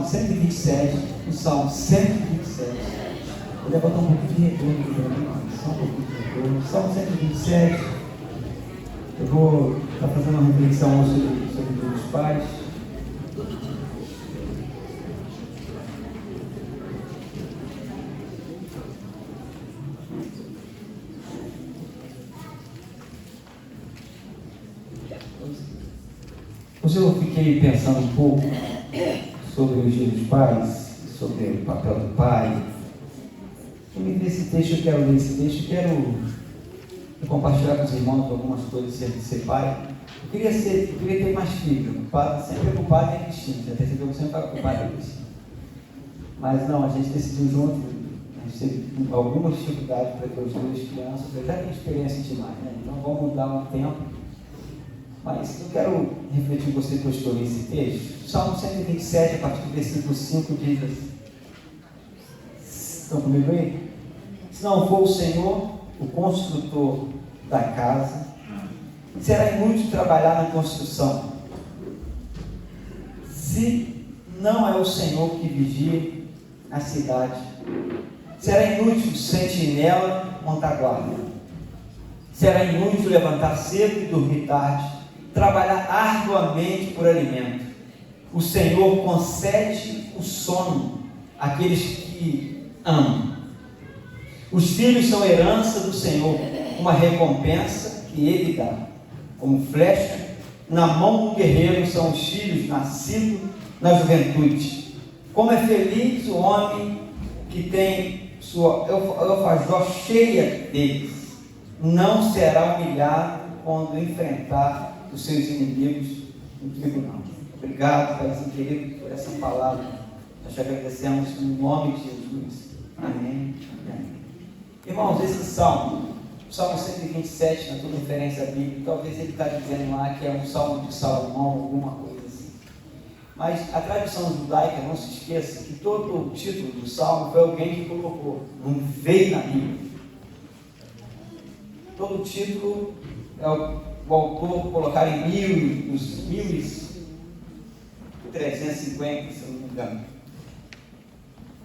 Salmo 127. O Salmo 127. Vou levantar um pouquinho de retorno para mim. Só um pouquinho de retorno. Salmo 127. Eu vou estar fazendo uma reflexão sobre o Dia dos Pais. Hoje eu fiquei pensando um pouco sobre o Dia dos Pais, sobre o papel do pai. Eu me vi esse texto, eu quero ler esse texto, eu quero compartilhar com os irmãos algumas coisas de ser pai. Eu queria ter mais filhos, sempre ocupado é Cristina, já percebeu que sempre está ocupado é Cristina. Mas não, a gente decidiu junto, a gente teve algumas dificuldades para ter os dois crianças, eu já tenho experiência demais, né? Então vamos dar um tempo. Mas eu quero refletir com você que eu estou nesse texto. Salmo 127, a partir do versículo 5, diz assim. Estão comigo aí? Se não for o Senhor, o construtor da casa, será inútil trabalhar na construção. Se não é o Senhor que vigia a cidade, será inútil sentinela montar guarda. Será inútil levantar cedo e dormir tarde, trabalhar arduamente por alimento. O Senhor concede o sono àqueles que amam. Os filhos são herança do Senhor, uma recompensa que Ele dá. Como flecha na mão do guerreiro são os filhos nascidos na juventude. Como é feliz o homem que tem sua alfajor cheia deles. Não será humilhado quando enfrentar os seus inimigos no tribunal. Obrigado, Paizinho querido, por essa palavra. Nós te agradecemos no nome de Jesus. Amém. Amém. Irmãos, esse salmo, o Salmo 127, na tua referência bíblica, talvez ele está dizendo lá que é um salmo de Salomão, alguma coisa assim. Mas a tradição judaica, não se esqueça que todo o título do salmo foi alguém que colocou, não veio na Bíblia. Todo o título é o autor colocar em 1350, se eu não me engano.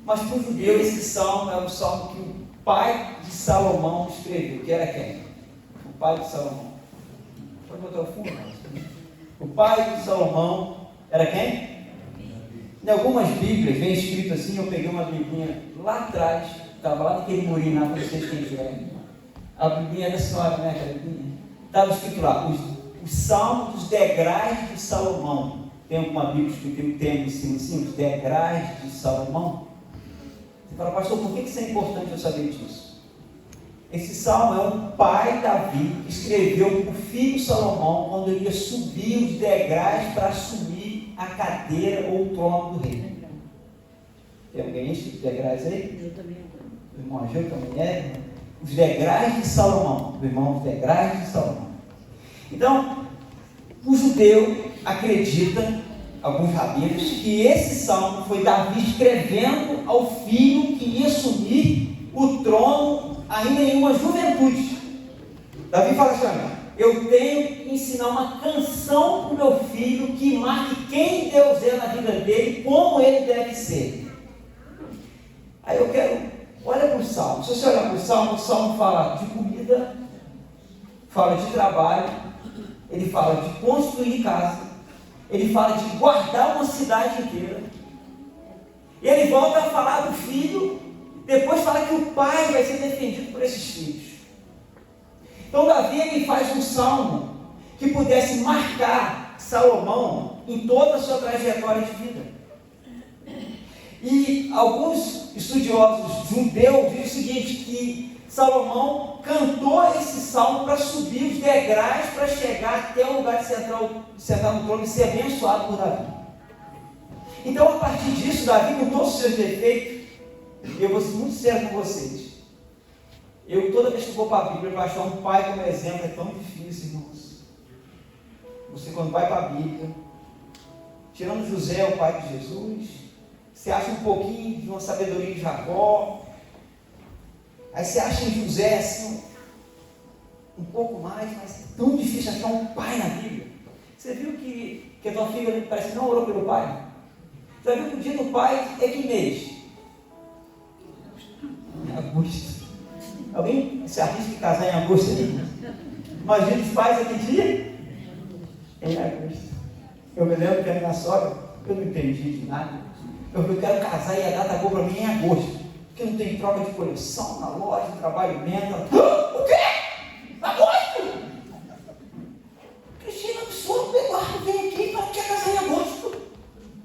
Mas para o judeu esse salmo é o salmo que o pai de Salomão escreveu, que era quem? O pai de Salomão. Pode botar o fundo? O pai de Salomão era quem? Em algumas bíblias vem escrito assim, eu peguei uma biblinha lá atrás, estava lá naquele murinho lá, para vocês quem tiverem. A biblinha da senhora, né? Aquela biblinha. Estava escrito lá, os salmos dos degraus de Salomão. Tem alguma Bíblia que tem um termo em cima assim, os degraus de Salomão? Você fala, pastor, por que isso é importante eu saber disso? Esse salmo é um pai, Davi, que escreveu para o filho Salomão, quando ele ia subir os degraus para assumir a cadeira ou o trono do rei. Tem alguém escrito degraus aí? Eu também. O irmão Ageu também é? Os degraus de Salomão, o irmão, os degraus de Salomão. Então, o judeu acredita, alguns rabinos, que esse salmo foi Davi escrevendo ao filho que ia assumir o trono ainda em uma juventude. Davi fala assim, eu tenho que ensinar uma canção para o meu filho que marque quem Deus é na vida dele, como ele deve ser. Aí eu quero... Olha para o salmo. Se você olhar para o salmo fala de comida, fala de trabalho, ele fala de construir casa, ele fala de guardar uma cidade inteira. E ele volta a falar do filho, depois fala que o pai vai ser defendido por esses filhos. Então Davi ele faz um salmo que pudesse marcar Salomão em toda a sua trajetória de vida. E alguns estudiosos judeus dizem o seguinte, que Salomão cantou esse salmo para subir os degraus, para chegar até o lugar de sentar no trono e ser abençoado por Davi. Então, a partir disso, Davi, com todos os seus defeitos, eu vou ser muito sério com vocês. Toda vez que eu vou para a Bíblia, para achar um pai como exemplo, é tão difícil, irmãos. Você, quando vai para a Bíblia, tirando José, o pai de Jesus, você acha um pouquinho de uma sabedoria de Jacó, aí você acha em José assim, um pouco mais, mas é tão difícil achar um pai na Bíblia. Você viu que a tua filha parece que não orou pelo pai? Para ver que o dia do pai é que mês? Em agosto. Alguém se arrisca em casar em agosto aí? Imagina os pais aqui dia? Em agosto. Eu me lembro que a minha sogra, eu não entendi de nada. Eu quero casar e a data boa para mim é em agosto. Porque não tem troca de coleção na loja, trabalho menos. O quê? Agosto? Cristina, absurdo, Eduardo, vem aqui para que casar em agosto.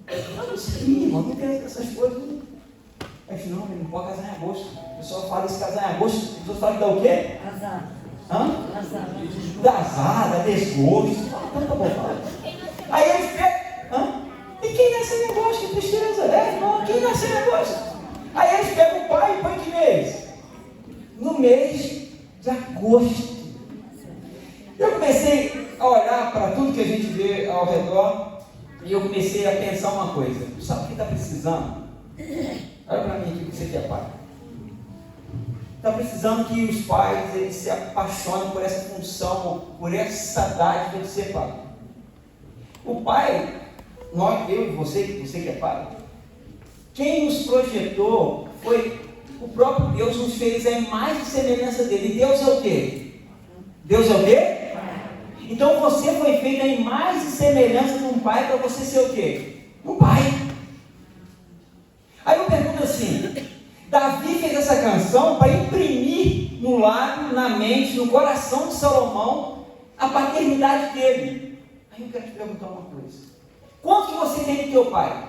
Eu não sei, irmão, não tem essas coisas. Eu disse, não, ele não pode casar em agosto. O pessoal fala de casar em agosto, as pessoas falam que dá o quê? Azar. Hã? Azar. Dá azar, dá desgosto. Tanta bobagem. Aí eles pegam. E quem nasce em agosto? Que tristeza, né? Não, quem nasce em agosto? Aí eles pegam o pai e põem que mês? No mês de agosto. Eu comecei a olhar para tudo que a gente vê ao redor e eu comecei a pensar uma coisa. Sabe o que está precisando? Olha para mim aqui, você que é pai. Está precisando que os pais eles se apaixonem por essa função, por essa dádiva de ser pai. O pai, nós, eu e você que é pai, quem nos projetou foi o próprio Deus, nos fez a imagem e semelhança dele. E Deus é o quê? Deus é o quê? Então você foi feito a imagem e semelhança de um pai para você ser o quê? Um pai. Aí eu pergunto assim, Davi fez essa canção para imprimir no lábio, na mente, no coração de Salomão a paternidade dele. Aí eu quero te perguntar uma coisa. Quanto que você tem do teu pai?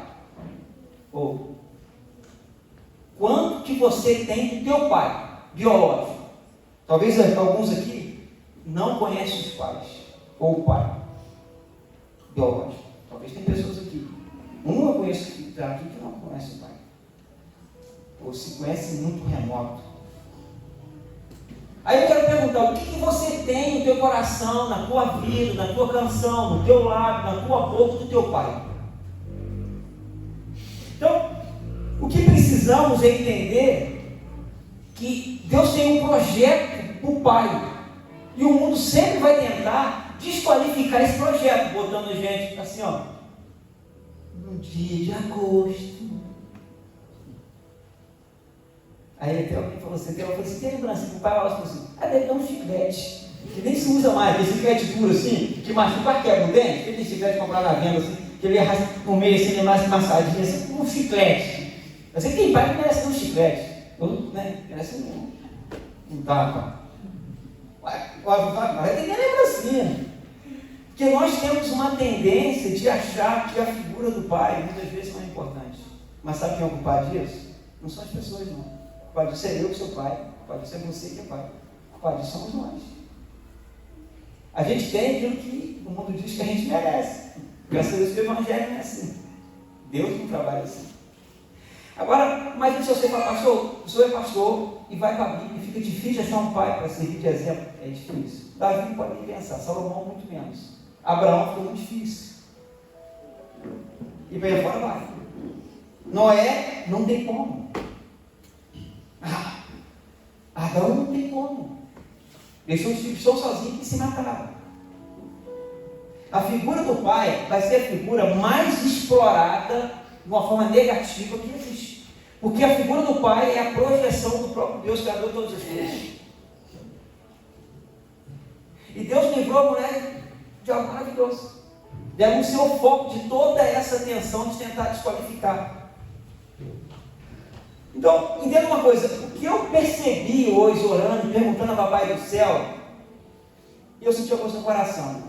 Ou quanto que você tem do teu pai biológico? Talvez alguns aqui não conhecem os pais ou o pai biológico. Talvez tem pessoas aqui. Um eu conheço que está aqui que não conhece o pai. Ou se conhece muito remoto. Aí eu quero perguntar, o que você tem no teu coração, na tua vida, na tua canção, no teu lábio, na tua boca do teu pai? Então, o que precisamos é entender que Deus tem um projeto para o pai. E o mundo sempre vai tentar desqualificar esse projeto, botando gente assim, ó, no dia de agosto. Aí até alguém falou assim, tem lembrança que o pai falou assim, deve dar um chiclete, que nem se usa mais, aquele chiclete duro assim, que machuca, quebra o dente, aquele chiclete comprado na venda assim, que ele arrasta no meio assim, ele mais massadinho assim, um chiclete. Eu sei que tem pai que merece um chiclete, merece um tapa. Vai ter que lembrancinha. Porque nós temos uma tendência de achar que a figura do pai muitas vezes não é importante. Mas sabe quem é o culpado disso? Não são as pessoas, não. Pode ser eu que sou pai, pode ser você que é pai, pode somos nós. A gente tem aquilo que o mundo diz que a gente merece. Graças a Deus que o Evangelho não é assim. Deus não trabalha assim. Agora, imagina se você fala, pastor, o senhor é pastor e vai para a Bíblia e fica difícil achar um pai para servir de exemplo. É difícil. Davi não pode nem pensar, Salomão muito menos. Abraão ficou muito difícil. E para fora vai. Noé não tem como. Adão não tem como. Deixou os filhos sozinhos e se mataram. A figura do pai vai ser a figura mais explorada de uma forma negativa que existe. Porque a figura do pai é a projeção do próprio Deus, criador de todas as coisas. E Deus livrou a mulher de algo maravilhoso. Deram o seu foco de toda essa tensão de tentar desqualificar. Então, entenda uma coisa, o que eu percebi hoje orando, perguntando ao Papai do Céu, eu senti uma coisa no coração,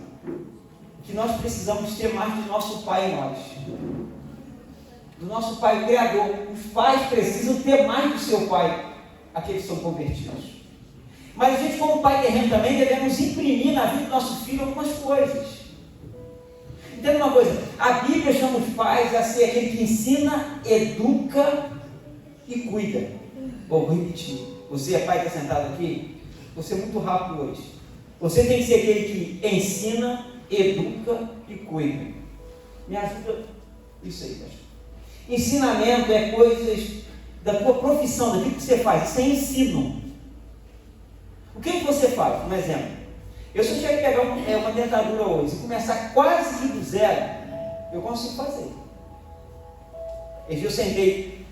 que nós precisamos ter mais do nosso Pai em nós, do nosso Pai o Criador. Os pais precisam ter mais do seu Pai, aqueles que são convertidos. Mas a gente, como pai terreno também, devemos imprimir na vida do nosso filho algumas coisas. Entenda uma coisa, a Bíblia chama os pais a ser aquele que ensina, educa e cuida. Vou repetir. Você é pai que está sentado aqui? Você é muito rápido hoje. Você tem que ser aquele que ensina, educa e cuida. Me ajuda isso aí, pastor. Ensinamento é coisas da tua profissão, daquilo que você faz. Isso é ensino. O que você faz? Um exemplo. Eu se eu tiver que pegar uma dentadura hoje e começar quase que do zero, eu consigo fazer. Esse dia eu sentei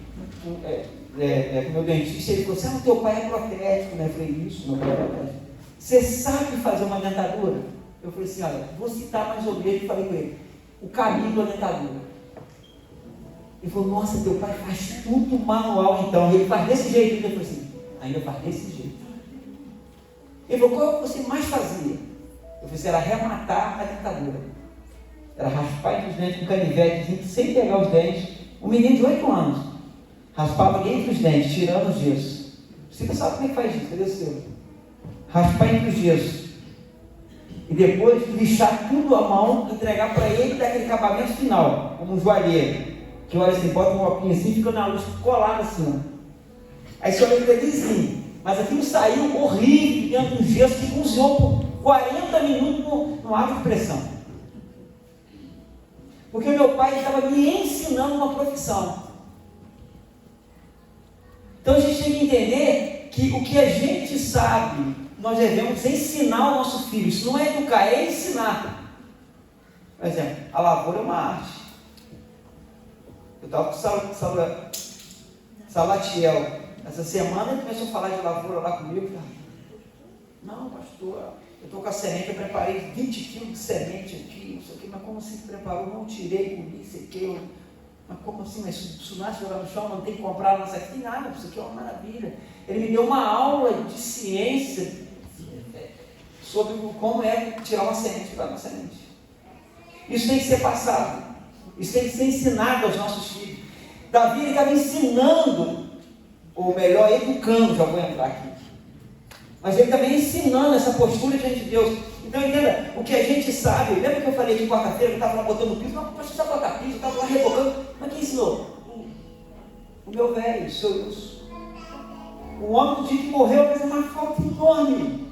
com o meu dentista e ele falou assim: teu pai é protético, né? Eu falei: isso, meu pai é protético. Você sabe fazer uma dentadura? Eu falei assim: olha, vou citar mais ou menos, e falei com ele, o caminho da dentadura. Ele falou: nossa, teu pai faz tudo manual então. Ele faz desse jeito. Eu falei assim: ainda faz desse jeito. Ele falou: qual é o que você mais fazia? Eu falei assim: era arrematar a dentadura. Era raspar entre os dentes com canivete, sem pegar os dentes. Um menino de 8 anos raspava entre os dentes, tirando o gesso. Você não sabe como é que faz isso, cadê o seu? Raspar entre os gessos. E depois lixar tudo à mão, entregar para ele daquele acabamento final, como um joalheiro. Que olha assim, bota um copinho assim, fica na luz colada assim. Aí você olha aquilo lisinho. Mas aquilo saiu horrível dentro do gesso que cozinhou por 40 minutos no água de pressão. Porque meu pai estava me ensinando uma profissão. Então a gente tem que entender que o que a gente sabe, nós devemos ensinar ao nosso filho. Isso não é educar, é ensinar. Por exemplo, a lavoura é uma arte. Eu estava com o Salatiel. Essa semana ele começou a falar de lavoura lá comigo. Não, pastor, eu estou com a semente, eu preparei 20 quilos de semente aqui, não sei o que, mas como assim você preparou? Não tirei, comi, sequei. Mas como assim? Mas isso nasce lá no chão, não tem que comprar nossa aqui? Nada, isso aqui é uma maravilha. Ele me deu uma aula de ciência sobre como é tirar uma semente para uma semente. Isso tem que ser passado. Isso tem que ser ensinado aos nossos filhos. Davi, ele estava ensinando, ou melhor, educando, já vou entrar aqui. Mas ele também ensinando essa postura diante de Deus. Então entenda, o que a gente sabe, lembra que eu falei de quarta-feira, eu estava lá botando piso, não, pastor, você botar piso, eu estava lá rebocando, mas quem ensinou? O meu velho, o seu Wilson. O homem no dia que morreu fez uma falta enorme.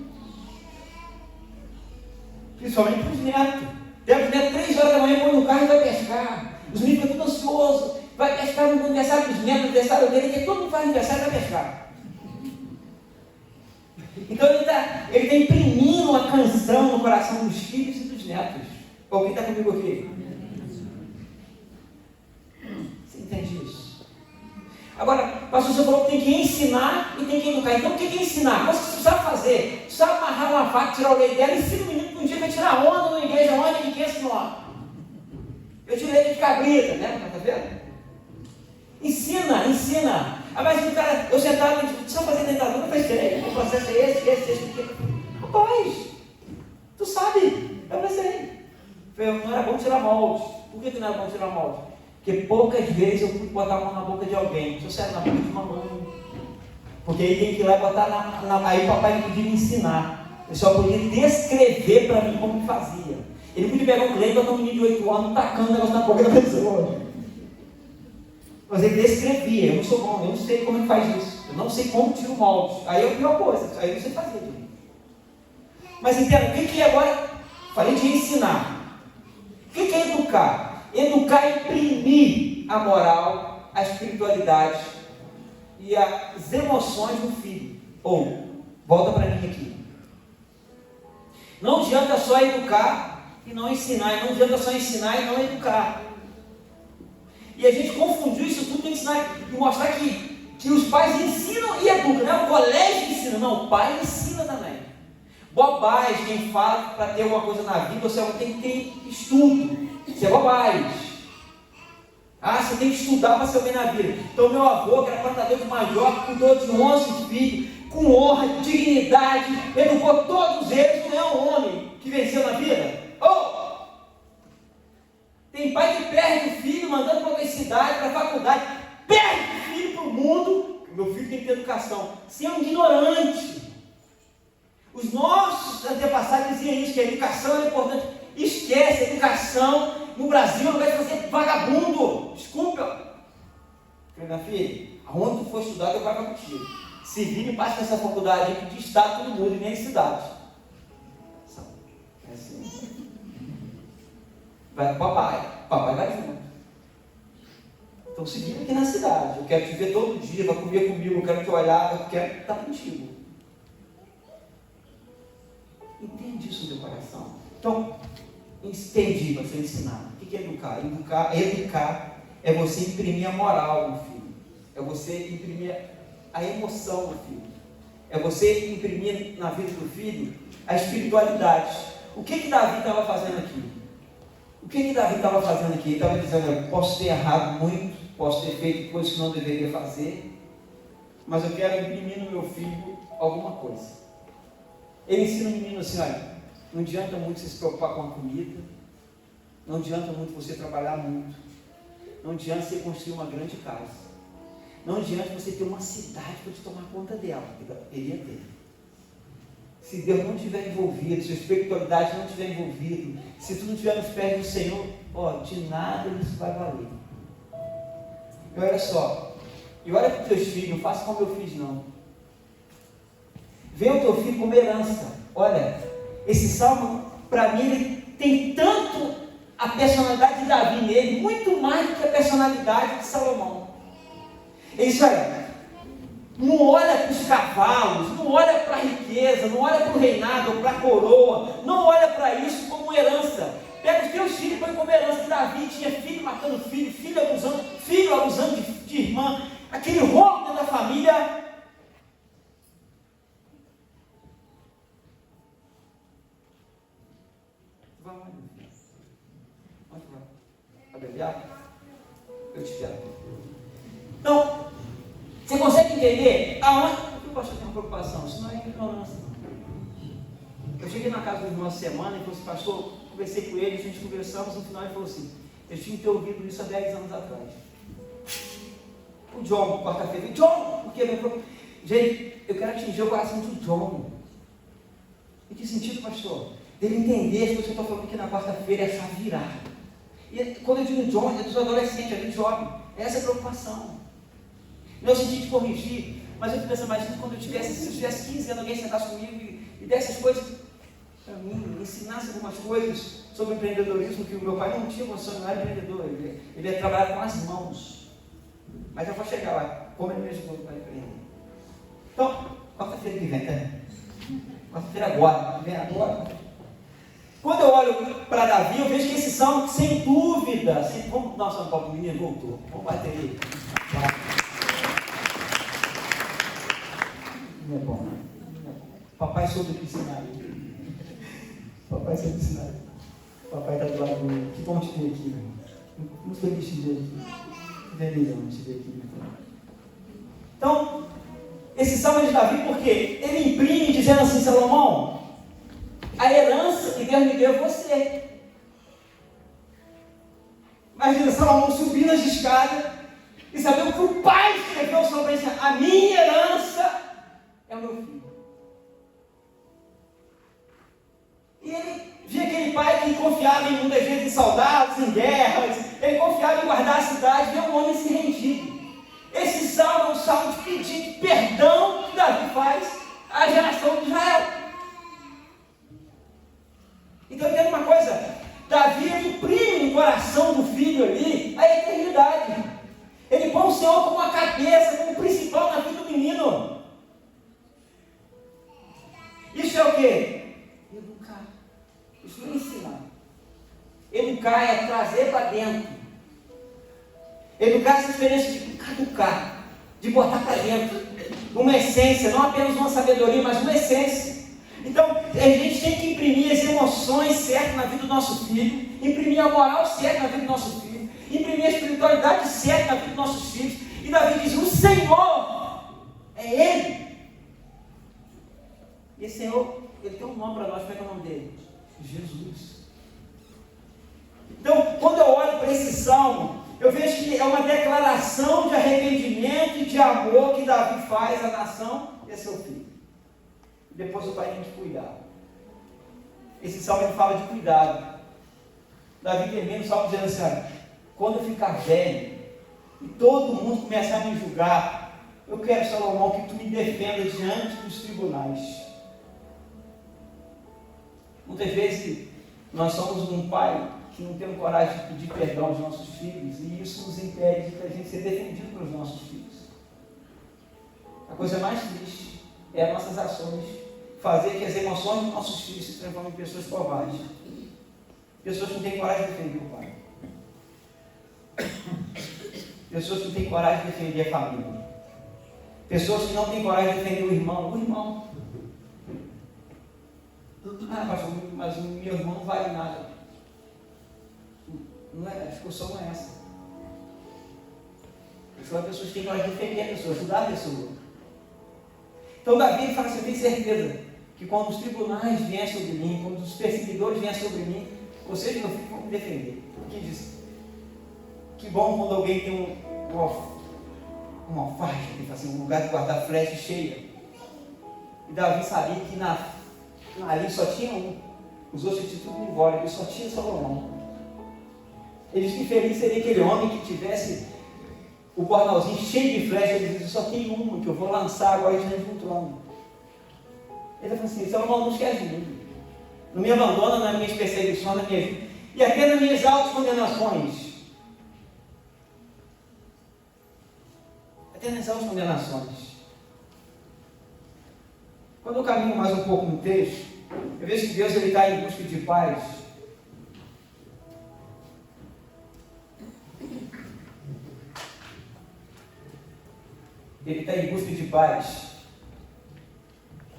Principalmente para os netos. Deve ter 3 horas da manhã, põe no carro e vai pescar. Os meninos ficam tudo ansiosos. Vai pescar no aniversário dos netos, no aniversário dele, que todo mundo faz aniversário e vai pescar. Então ele está imprimindo uma canção no coração dos filhos e dos netos. Alguém está comigo aqui? Você entende isso? Agora, pastor, você falou que tem que ensinar e tem que educar. Então o que é ensinar? Coisa que você sabe fazer. Você sabe amarrar uma faca, tirar o leite dela e 5 minutos por dia vai tirar onda na igreja, onde que quer ensinar. Eu tirei leite de cabrita, né? Está vendo? Ensina. Ah, mas o cara, eu sentado, você não fazer dentadura, eu pensei, o processo é esse. Rapaz, tu sabe, eu pensei. Não era bom tirar molde. Por que não era bom tirar molde? Porque poucas vezes eu fui botar a mão na boca de alguém. Se eu saio na boca de mamãe. Porque aí tem que ir lá e botar aí o papai não podia me ensinar. Eu só podia descrever para mim como fazia. Ele podia pegar um cliente, botar um menino de 8 anos, tacando o negócio na boca da pessoa. Mas ele descrevia, eu não sou bom, eu não sei como ele faz isso. Eu não sei como tira o molde. Aí é a pior coisa, aí eu não sei fazer. Mas entenda, o que é agora? Falei de ensinar. O que é educar? Educar é imprimir a moral, a espiritualidade e as emoções do filho. Ou, volta para mim aqui. Não adianta só educar e não ensinar. Não adianta só ensinar e não educar. E a gente confundiu isso tudo em ensinar e mostrar que os pais ensinam e educam, não é o colégio ensina, não, o pai ensina também. Bobagem, quem fala para ter alguma coisa na vida, você tem que ter estudo, isso é bobagem. Você tem que estudar para ser alguém na vida. Então meu avô, que era plantador de mandioca, cuidou de 11 filhos, com honra, dignidade, educou todos eles, não é um homem que venceu na vida. Tem pai que perde o filho, mandando para a universidade, para a faculdade, perde o filho para o mundo. Meu filho tem que ter educação. Você é um ignorante. Os nossos antepassados diziam isso, que a educação é importante. Esquece, a educação no Brasil não vai fazer vagabundo. Desculpa. Minha filha, aonde tu for estudar, eu vou para contigo. Se vir e passa nessa faculdade aqui de estado, todo mundo, e nem cidade. É assim. Papai vai junto. Então seguindo aqui na cidade, eu quero te ver todo dia, vai comer comigo, eu quero te olhar, eu quero estar contigo. Entende isso no teu coração? Então, entendi, você ensinar. O que é educar? Educar é você imprimir a moral no filho, é você imprimir a emoção no filho, é você imprimir na vida do filho a espiritualidade. O que Davi estava fazendo aqui? Ele estava dizendo, eu posso ter errado muito, posso ter feito coisas que não deveria fazer, mas eu quero imprimir no meu filho alguma coisa. Ele ensina o menino assim, olha, não adianta muito você se preocupar com a comida, não adianta muito você trabalhar muito, não adianta você construir uma grande casa, não adianta você ter uma cidade para te tomar conta dela, ele ia ter. Se Deus não estiver envolvido, se a espiritualidade não estiver envolvido, se tu não estiver nos pés do Senhor, de nada isso vai valer. E olha só, e olha para os teus filhos, não faça como eu fiz não. Vê o teu filho como herança. Olha, esse salmo, para mim, ele tem tanto a personalidade de Davi nele, muito mais do que a personalidade de Salomão. Ele diz, olha, não olha para os cavalos, não olha para a riqueza, não olha para o reinado, ou para a coroa, não olha para isso como herança. Pega os teus filhos e põe como herança. Davi tinha filho matando filho, filho abusando de irmã, aquele rolo dentro da família. Eu te espero. Então, você consegue entender aonde? Eu gosto de ter uma preocupação, isso não é ignorância. Eu cheguei na casa do irmão essa semana e falei assim, pastor, conversei com ele, a gente conversamos, no final ele falou assim, eu tinha que ter ouvido isso há 10 anos atrás. O John, quarta-feira, John, porque gente, eu quero atingir o coração do John. Em que sentido, pastor? Dele entender as coisas que eu estou falando aqui na quarta-feira e achar virar. E quando eu digo John, é dos adolescentes, é do jovem. Essa é a preocupação. Não é o sentido de corrigir, mas eu fico pensando, imagina quando se eu tivesse 15 anos, alguém sentasse comigo e desse as coisas para mim, me ensinasse algumas coisas sobre empreendedorismo, que o meu pai não tinha condição, não era empreendedor, ele ia trabalhar com as mãos. Mas eu vou chegar lá, como ele me ajudou para empreender. Então, quarta-feira que vem, tá? Quarta-feira agora, vem agora. Quando eu olho para Davi, eu vejo que esse salmo, sem dúvida, vamos dar um copo, o menino voltou, vamos bater ele. Não é bom, não é bom. Papai soube ensinar ele. Papai soube ensinar ele. Papai está do lado do meu. Que bom te ver aqui, meu irmão. Muito feliz de te ver aqui. Vermelhão te ver aqui, meu irmão. Então, esse salmo é de Davi, porque ele imprime dizendo assim, Salomão, a herança que Deus me deu é você. Imagina Salomão subir nas escadas e sabendo que o pai escreveu sobre isso, a minha herança é o meu filho. E ele via aquele pai que confiava em muitas vezes em soldados, em guerras, ele confiava em guardar a cidade, via um homem se rendido. Esse salmo é um salmo de pedir perdão que Davi faz à geração de Israel. Então entenda uma coisa, Davi imprime no coração do filho ali a eternidade. Ele põe o Senhor como a cabeça, como o principal na vida do menino. Isso é o quê? Educar. Isso não é ensinar. Educar é trazer para dentro. Educar é essa diferença de caducar, de botar para dentro. Uma essência, não apenas uma sabedoria, mas uma essência. Então, a gente tem que imprimir as emoções certas na vida do nosso filho, imprimir a moral certa na vida do nosso filho, imprimir a espiritualidade certa na vida dos nossos filhos. E Davi diz, o Senhor é Ele. E esse Senhor, Ele tem um nome para nós, como é que é o nome dele? Jesus. Então, quando eu olho para esse salmo, eu vejo que é uma declaração de arrependimento e de amor que Davi faz à nação e a seu filho. Depois o pai tem que cuidar. Esse salmo ele fala de cuidado. Davi termina o salmo dizendo assim, quando eu ficar velho e todo mundo começar a me julgar, eu quero, Salomão, que tu me defenda diante dos tribunais. Muitas vezes nós somos um pai que não tem coragem de pedir perdão aos nossos filhos e isso nos impede de a gente ser defendido pelos nossos filhos. A coisa mais triste é as nossas ações fazer que as emoções dos nossos filhos se transformem em pessoas covardes. Pessoas que não têm coragem de defender o pai. Pessoas que não têm coragem de defender a família. Pessoas que não têm coragem de defender o irmão. O irmão. Ah, mas o meu irmão não vale nada. Não é, a discussão não é essa. As pessoas têm coragem de defender a pessoa, ajudar a pessoa. Então Davi ele fala assim, eu tenho certeza que quando os tribunais vierem sobre mim, quando os perseguidores vierem sobre mim, vocês, meu filho, vão me defender. Porque diz, que bom quando alguém tem uma faixa, assim, um lugar de guardar flecha cheia. E Davi sabia que ali só tinha um. Os outros tinham tudo embora, ele só tinha Salomão. Ele disse que feliz seria aquele homem que tivesse o bornalzinho cheio de flecha. Ele disse, só tem uma que eu vou lançar agora diante do trono. Ele falou assim, Salomão, não esquece de mim. Não me abandona nas minhas perseguições, na minha vida. E até nas minhas altas condenações. Até nas altas condenações. Quando eu caminho mais um pouco no texto, eu vejo que Deus está em busca de paz. Ele está em busca de paz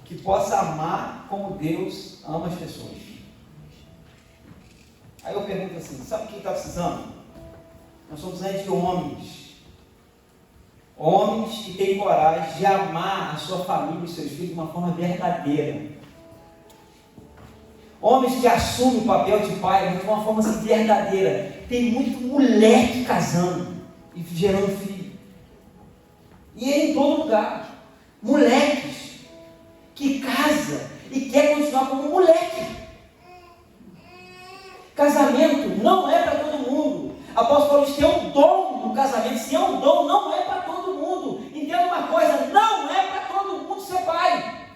que possa amar como Deus ama as pessoas. Aí eu pergunto assim, sabe o que está precisando? Nós somos precisando de homens. Homens que têm coragem de amar a sua família e seus filhos de uma forma verdadeira. Homens que assumem o papel de pai de uma forma assim, verdadeira. Tem muito moleque casando e gerando filho. E é em todo lugar. Moleques que casa e quer continuar como moleque. Casamento não é para todo mundo. Apóstolo Paulo diz que é um dom no casamento. Se é um dom, não é para todo mundo. Entenda uma coisa, não é para todo mundo ser pai.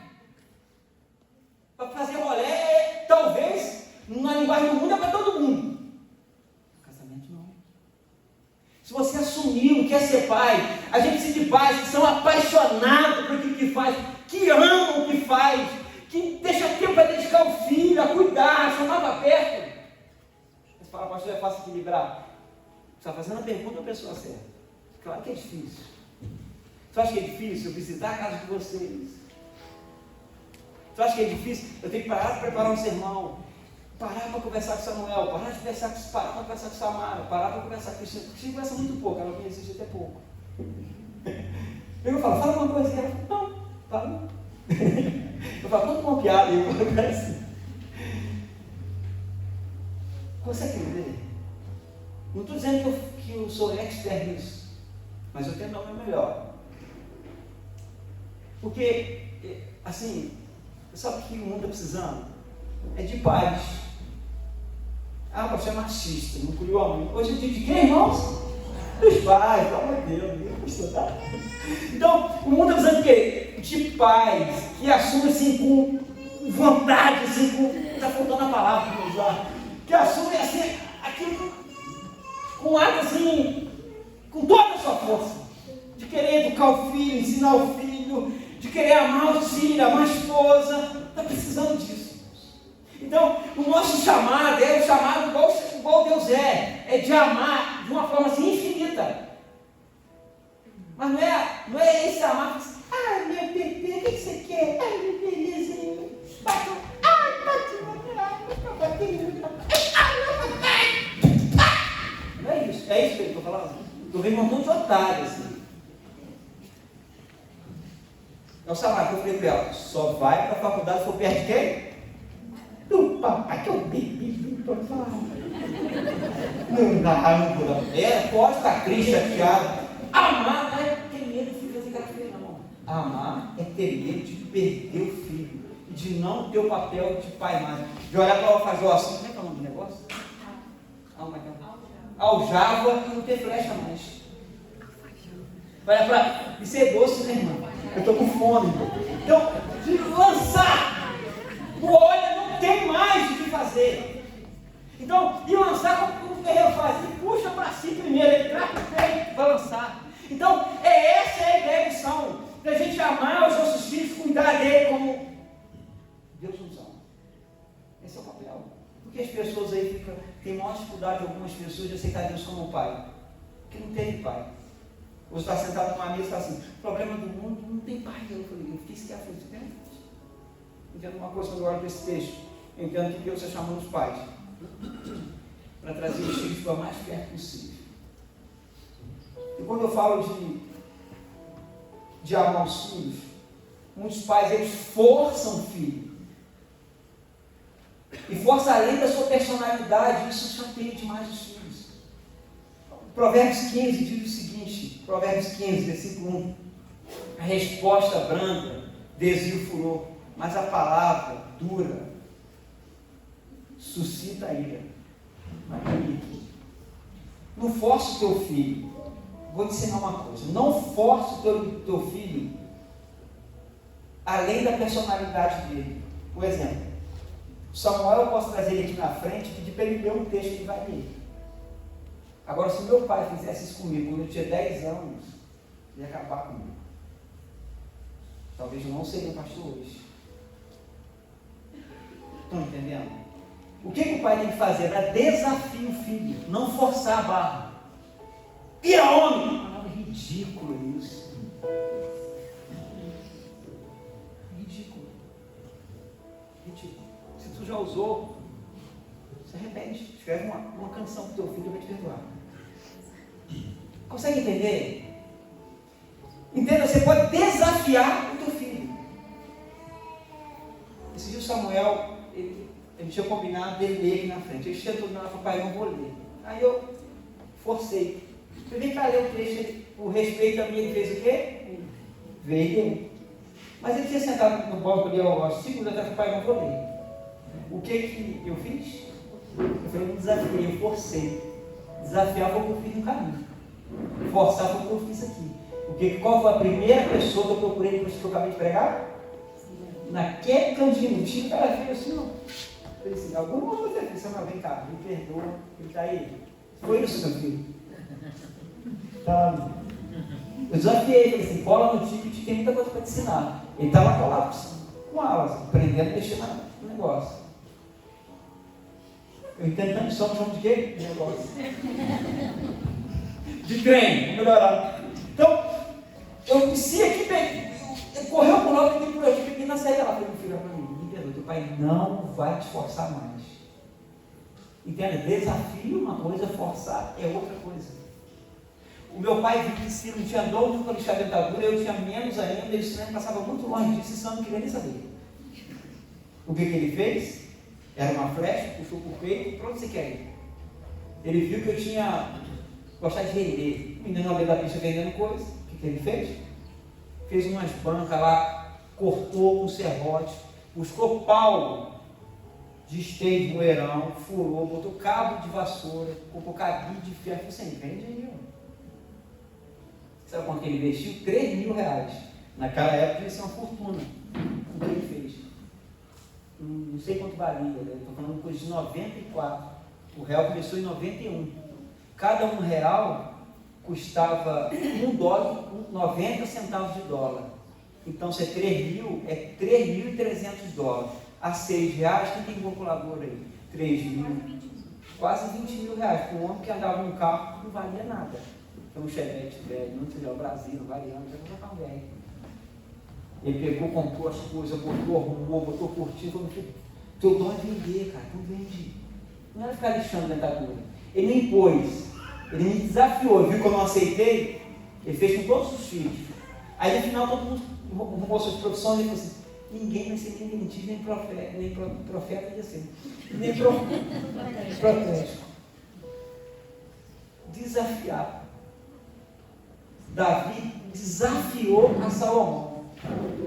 Para fazer rolê, talvez, na linguagem do mundo é para todo mundo. Casamento não. Se você assumiu, quer ser pai, a gente precisa de pais que são apaixonados por aquilo que faz, que amam o que faz, que deixa tempo para dedicar o filho, a cuidar, a chamar para perto. Você fala, pastor, é fácil equilibrar. Você está fazendo a pergunta à pessoa certa. Claro que é difícil. Você acha que é difícil visitar a casa de vocês? Você acha que é difícil? Eu tenho que parar para preparar um sermão, parar para conversar com Samuel, parar para conversar com Samara, parar para conversar com Cristina. Cristina conversa muito pouco, ela me exige até pouco. Eu falo, fala uma coisa, ela fala, não, fala não. Eu falo, conta uma piada, e eu falo assim. Consegue entender? Não estou dizendo que eu sou expert nisso, mas eu tento dar o meu melhor. Porque, assim, sabe o que o mundo está precisando? É de paz. Ah, você é machista, não criou a mãe. Hoje é dia de quem, irmãos? Dos pais, pelo amor de Deus. Então, o mundo está precisando de quê? De paz, que assume assim com vontade, assim, está faltando a palavra para usar, que assume assim, aquilo com algo assim, com toda a sua força, de querer educar o filho, ensinar o filho, de querer amar os filhos, amar a esposa, está precisando disso. Então, o nosso chamado é o chamado igual Deus é de amar de uma forma assim infinita. Mas não é esse amar, ai meu bebê, o que você quer? Ai meu bebezinho, bate, não é isso, é isso que eu estou falando. Eu vejo um montão de otários assim. É o salário que eu falei para ela, só vai para a faculdade se for perto de quem? Do papai, que é o bebê do papai. Não dá, não vou dar. É, pode estar triste, chateado. Amar não é ter medo de fazer aquela filha, não. Amar é ter medo de perder o filho, de não ter o papel de pai mais, de olhar para o alfajor assim, como é que é o nome do negócio? Aljava e não ter flecha mais. Olha para. Isso é doce, né, irmão? Eu estou com fome. Então, de lançar. Olha, não tem mais o que fazer. Então, e lançar como o guerreiro faz? Ele puxa para si primeiro, ele trata o peito para lançar. Então, essa é a ideia de missão. Da gente amar os nossos filhos, cuidar dele como Deus nos ama. Esse é o papel. Porque as pessoas aí têm maior dificuldade, algumas pessoas, de aceitar Deus como pai. porque não teve pai. Você está sentado numa mesa e está assim, o problema do mundo não tem pai. Eu fiquei esquecido. Entendo uma coisa quando eu olho para esse texto. Eu entendo que Deus está chamando os pais para trazer os filhos para o mais perto possível. E quando eu falo de amar os filhos, muitos pais, eles forçam o filho. E força além da sua personalidade. Isso chateia demais os filhos. Provérbios 15 diz o seguinte, Provérbios 15, versículo 1. A resposta branda desvia o furor, mas a palavra dura suscita a ira. Não force o teu filho. Vou te ensinar uma coisa. Não force o teu filho além da personalidade dele. Por exemplo, Samuel, eu posso trazer ele aqui na frente e pedir para ele ler um texto que ele vai ler. Agora, se meu pai fizesse isso comigo quando eu tinha 10 anos, ele ia acabar comigo. Talvez eu não seria um pastor hoje. Estão entendendo? O que o pai tem que fazer? Para desafiar o filho, não forçar a barra. Vira homem! Ah, ridículo isso. Ridículo. Se tu já usou, se arrepende. Escreve uma canção para o teu filho para te perdoar. Consegue entender? Entenda, você pode desafiar o teu filho. Esse dia o Samuel, ele tinha combinado dele ler aqui na frente. Ele chegou na hora e falou, pai, eu não vou ler. Aí eu forcei. Eu vim cá ler o texto, o respeito a mim, ele fez o quê? Veio ler. Mas ele tinha sentado no banco ali aos 5 minutos atrás, pai, eu não vou ler. O que eu fiz? Eu falei, eu desafiei, eu forcei. Desafiar foi o que eu fiz no caminho. Forçar foi o que eu fiz aqui. Qual foi a primeira pessoa que eu procurei depois que eu acabei de pregar? Naquele cantinho, o cara fez assim, ó. Eu falei assim, alguma coisa eu fiz, mas vem cá, me perdoa, ele está aí. Foi isso, meu filho. Tá. Eu desafiei, falei assim, cola no ticket, tem muita coisa para te ensinar. Ele estava colado com alas, aprendendo a mexer no negócio. Eu tentando só chama de quê? Negócio. De treino, vou melhorar. Então, eu disse aqui, ele correu por lá, eu por aqui, peguei na saída lá, falei, meu filho, para mim, me perdoa, teu pai não vai te forçar mais. Entenda, desafio uma coisa, forçar é outra coisa. O meu pai disse que se não tinha dor para lixar a dentadura, eu tinha menos ainda, ele sempre passava muito longe disso, senão não queria nem saber. O que ele fez? Era uma flecha, puxou por peito, para onde você quer ir? Ele viu que eu tinha gostado de vender. O menino no meio da pista vendendo coisa. O que ele fez? Fez umas bancas lá, cortou com serrote, buscou pau de esteio de moeirão, furou, botou cabo de vassoura, colocou cabide de ferro. Falei assim, vende aí, ó. Sabe quanto que ele investiu? R$3.000. Naquela época ia ser uma fortuna. O que ele fez? Não sei quanto valia, estou falando coisa de 94. O real começou em 91. Cada R$1 custava $1, 90 centavos de dólar. Então, se é 3.000, é $3.300. A R$6, quem tem calculador aí? 3.000, quase R$20.000. Para um homem que andava num carro, não valia nada. Então, um Chevette velho, não tinha o Brasil, não valia, não tinha um carro velho. Ele pegou, comprou as coisas, botou, arrumou, botou cortina, falou, teu dom é vender, cara, tu vende. Não era ficar lixando dentadura. Ele me impôs, ele me desafiou, viu que eu não aceitei, ele fez com todos os filhos. Aí no final todo mundo arrumou suas profissões e falou assim, ninguém vai ser nem dentista, nem profeta ia ser, nem profético. Desafiar. Davi desafiou a Salomão.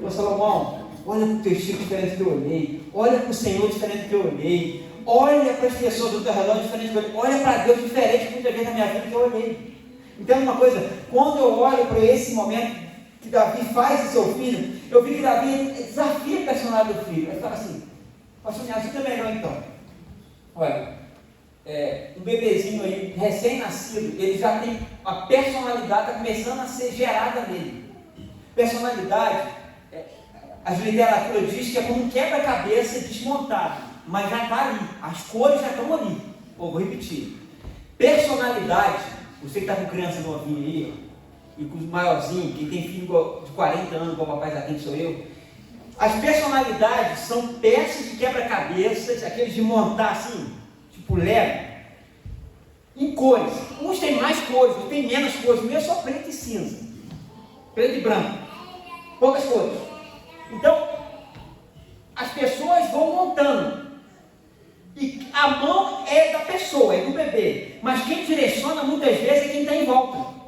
Ô Salomão, olha para o teu estilo diferente que eu olhei, olha para o Senhor diferente que eu olhei, olha para as pessoas do teu redor diferente que eu olhei, olha para Deus diferente muitas vezes na minha vida que eu olhei. Então, uma coisa, quando eu olho para esse momento que Davi faz do seu filho, eu vi que Davi desafia a personalidade do filho. Ele fala assim, pastor, me ajuda melhor então. Olha, um bebezinho aí, recém-nascido, ele já tem a personalidade, está começando a ser gerada nele. Personalidade, a literatura diz que é como um quebra-cabeça desmontado, mas já está ali, as cores já estão ali. Vou repetir. Personalidade Você que está com criança novinha aí, e com os maiorzinhos, quem tem filho de 40 anos, como o papai já tem, que sou eu, as personalidades são peças de quebra-cabeças, aqueles de montar assim, tipo Lego, em cores. Uns têm mais cores, outros têm menos cores. O meu é só preto e cinza, preto e branco, poucas cores. Então, as pessoas vão montando. E a mão é da pessoa, é do bebê. Mas quem direciona muitas vezes é quem está em volta.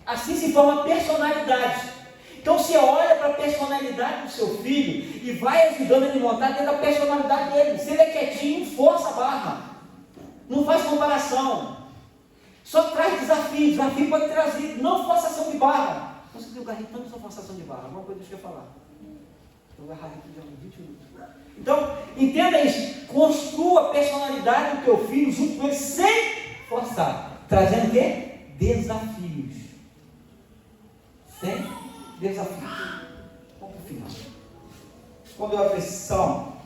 Assim se forma personalidade. Então você olha para a personalidade do seu filho e vai ajudando ele a montar dentro da personalidade dele. Se ele é quietinho, força a barra. Não faz comparação. Só traz desafio. Desafio pode trazer, não forçação de barra. Você tem um garrinho tanto só forçação de barra. Alguma coisa deixa eu falar. Estou agarrado aqui já há 20 minutos. Então, entenda isso. Construa a personalidade do teu filho junto com ele sem forçar. Trazendo o quê? Desafios. Sem desafios. Vamos para o final. Quando eu abro esse salmo,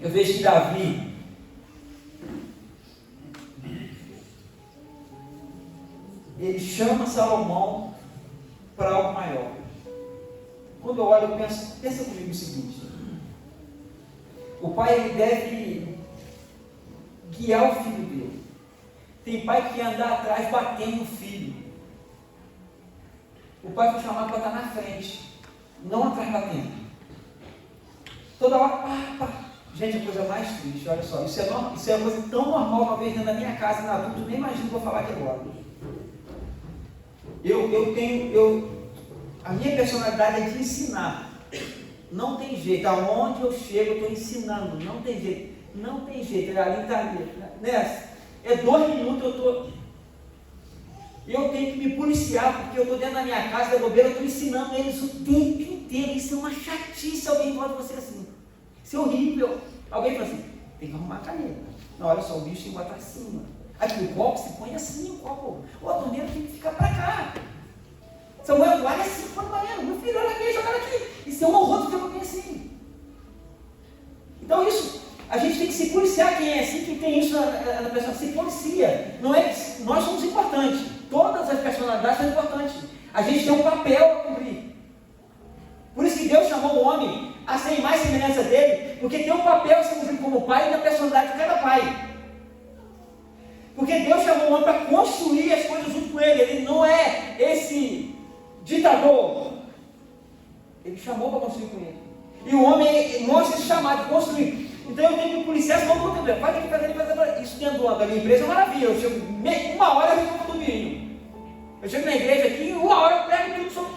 eu vejo que Davi ele chama Salomão para algo maior. Quando eu olho, eu pensa comigo o seguinte: o pai ele deve guiar o filho dele. Tem pai que ia andar atrás batendo no filho. O pai foi chamado para estar na frente, não atrás batendo. Toda hora, pá. Gente, a coisa mais triste, olha só, isso é uma coisa tão normal, talvez dentro da minha casa, na adulto, nem imagino o que eu vou falar aqui agora. A minha personalidade é de ensinar. Não tem jeito. Aonde eu chego, eu estou ensinando. Não tem jeito. Não tem jeito. Ele ali está ali. Nessa. É 2 minutos eu estou. Eu tenho que me policiar, porque eu estou dentro da minha casa, da bobeira, eu estou ensinando eles o tempo inteiro. Isso é uma chatice. Alguém gosta de você assim. Isso é horrível. Alguém fala assim: tem que arrumar a caneta. Não, olha só, o bicho tem que botar acima. Aqui, o copo se põe assim, o copo. O a torneira tem que ficar para cá. Samuel, olha assim, põe no banheiro. Meu filho, olha aqui, joga aqui. Isso é um horror de alguém assim. Então, isso, a gente tem que se policiar. Quem é assim, quem tem isso na pessoa, se policia. Não é que nós somos importantes. Todas as personalidades são importantes. A gente tem um papel a cumprir. Por isso que Deus chamou o homem a ser mais semelhança dele, porque tem um papel a ser cumprido como pai e na personalidade de cada pai. Porque Deus chamou o homem para construir as coisas junto com ele. Ele não é esse ditador. Ele chamou para construir com ele. E o homem mostra esse chamado de construir. Então eu tenho que me policiar, senão eu não vou ter. Vai ter que fazer. Isso dentro da minha empresa é maravilha. Eu chego 1 hora eu resolvo domingo. Eu chego na igreja aqui e 1 hora eu prego tudo sobre.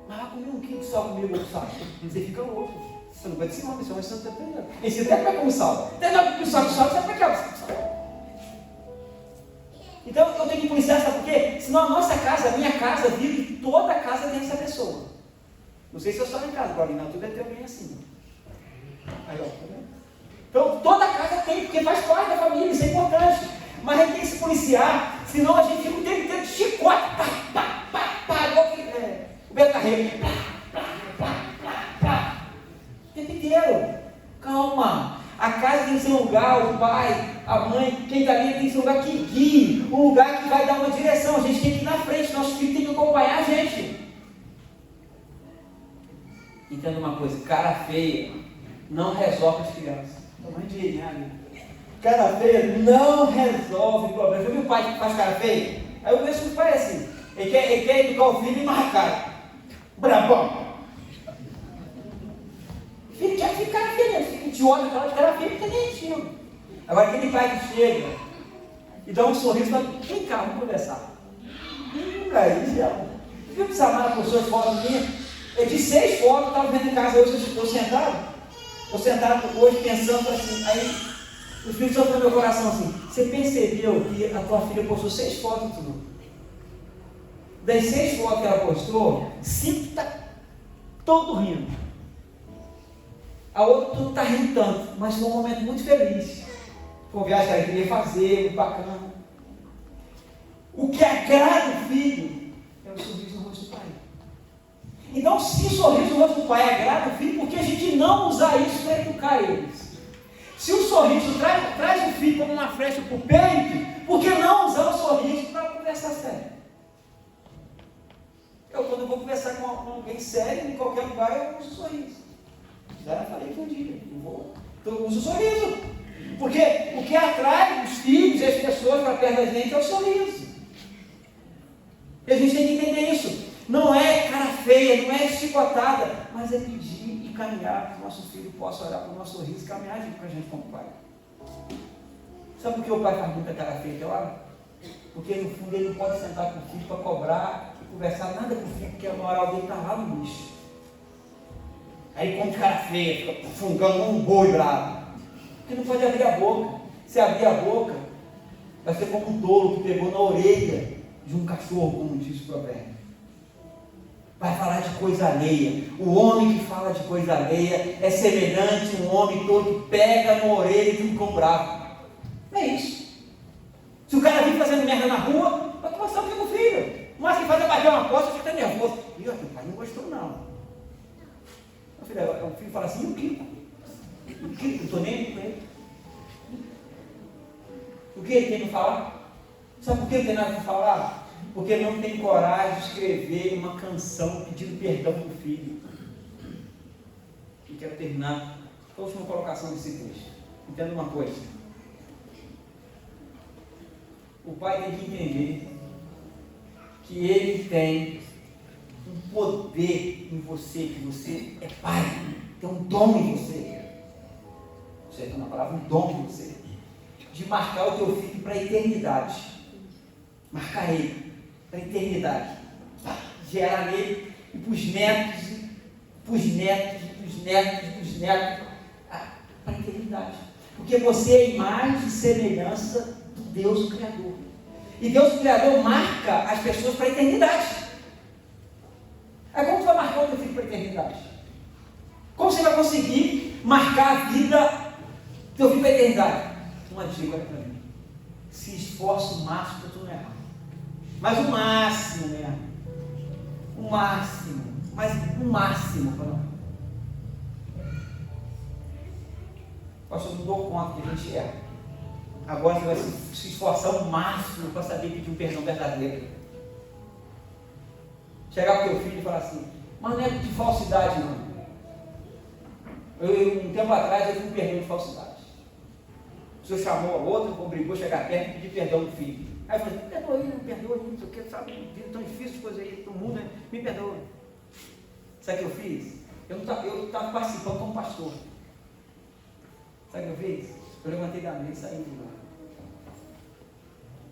Mas vai comer 1 quilo de sal comigo, sabe? Você fica louco. Você não vai te ensinar, pessoal, mas você não está aprendendo. Ensina até como sal. Até não com sal, você vai pegar o sal. Então eu tenho que policiar, sabe por quê? Senão a nossa casa, a minha casa, vive toda a casa dentro dessa pessoa. Não sei se eu só em casa, agora não, tu deve ter alguém assim. Aí, ó, tá vendo? Então toda a casa tem, porque faz parte da família, isso é importante. Mas a gente tem que se policiar, senão a gente fica o tempo inteiro de chicote, igual o Beto Carreiro. O tempo inteiro. Calma. A casa tem que ser um lugar, o pai, a mãe, quem está ali tem que ser um lugar que guie, um lugar que vai dar uma direção. A gente tem que ir na frente, nossos filhos têm que acompanhar a gente. Entenda uma coisa, cara feia não resolve as crianças. Tamanho de dinheiro, né? Cara feia não resolve o problema. Já viu o pai que faz cara feia? Aí eu penso que o pai é assim. Ele quer educar o filho e marcar. Brabão. Filho quer ficar cara feia, fica idiota, fala de cara feia, fica negativo. Agora aquele pai que chega e dá um sorriso, fala: vem cá, vamos conversar. Aí já. Viu que Samara postou as fotos minhas? Eu de 6 fotos, estava vendo em casa hoje, eu sentado hoje pensando assim, aí o Espírito Santo no meu coração assim: você percebeu que a tua filha postou 6 fotos em tudo? Das 6 fotos que ela postou, 5 está todo rindo. A outra não está rindo tanto, mas foi um momento muito feliz. Foi uma viagem que ela queria fazer, muito bacana. O que agrada o filho é o sorriso no rosto do pai. Então, se o sorriso no rosto do pai agrada o filho, por que a gente não usar isso para educar eles? Se o sorriso traz o filho como uma flecha para o peito, por que não usar o sorriso para conversar sério? Quando eu vou conversar com alguém sério, em qualquer lugar, eu uso o sorriso. Já falei que um dia, então eu uso o sorriso. Porque o que atrai os filhos e as pessoas para perto da gente é o sorriso. E a gente tem que entender isso. Não é cara feia, não é chicotada, mas é pedir e caminhar para que o nosso filho possa olhar para o nosso sorriso e caminhar junto com a gente como pai. Sabe por que o pai faz muita cara feia aquela hora? Porque no fundo ele não pode sentar com o filho para cobrar e conversar nada com o filho, porque a moral dele está lá no lixo. Aí come cara feia, fica fungando como um boi bravo. Porque não pode abrir a boca. Se abrir a boca, vai ser como um touro que pegou na orelha de um cachorro, como diz o provérbio. Vai falar de coisa alheia. O homem que fala de coisa alheia é semelhante a um homem todo que pega na orelha de um cão bravo. É isso. Se o cara vir fazendo merda na rua, vai conversar com o filho. Mas que faz é bater uma costa, fica nervoso. E o pai não gostou não. O filho fala assim, e o Kiko? O Kiko, não estou nem aí com ele. O que ele tem que falar? Sabe por que ele tem nada para falar? Porque ele não tem coragem de escrever uma canção pedindo perdão para o filho. E quero terminar com a última colocação desse texto. Entenda uma coisa. O pai tem que entender que ele tem um poder em você, que você é pai, tem um dom em você. Você tem uma palavra, um dom em você, de marcar o teu filho para a eternidade. Marcar ele para a eternidade. Gerar nele e para os netos, para os netos, para os netos, para os netos, para a eternidade. Porque você é imagem e semelhança do Deus o Criador. E Deus o Criador marca as pessoas para a eternidade. Aí como você vai marcar o teu filho para a eternidade? Como você vai conseguir marcar a vida do teu filho para a eternidade? Uma dica, olha para mim. Se esforça o máximo para tu não errar. Mas o máximo mesmo. O máximo. Mas o máximo para não. Pastor, não dou conta que a gente erra. Agora você vai se esforçar o máximo para saber pedir um perdão verdadeiro. Chegar para o teu filho e falar assim, mas não é de falsidade não. Um tempo atrás eu fui um perdão de falsidade. O senhor chamou a outra, obrigou a chegar perto e pedir perdão do filho. Aí eu falei, me perdoa aí, me perdoa aí, não sei o que, sabe, vida tão difícil, coisa aí, no mundo, né? Me perdoa. Sabe o que eu fiz? Eu estava participando como pastor. Sabe o que eu fiz? Eu levantei da mesa e saí de lá.